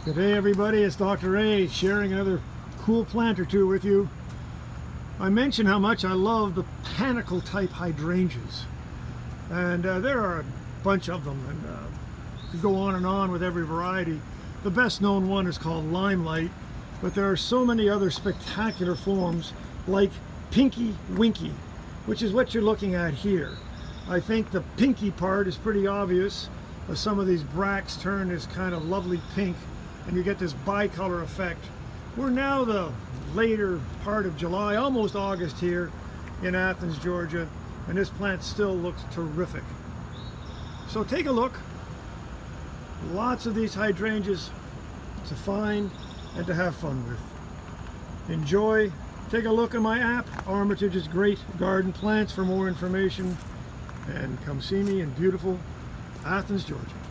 Good day everybody, it's Dr. A sharing another cool plant or two with you. I mentioned how much I love the panicle type hydrangeas, and there are a bunch of them, and you could go on and on with every variety. The best known one is called Limelight, but there are so many other spectacular forms like Pinky Winky, which is what you're looking at here. I think the pinky part is pretty obvious, as some of these bracts turn this kind of lovely pink and you get this bicolor effect. We're now the later part of July, almost August here in Athens, Georgia, and this plant still looks terrific. So take a look. Lots of these hydrangeas to find and to have fun with. Enjoy. Take a look at my app, Armitage's Great Garden Plants, for more information. And come see me in beautiful Athens, Georgia.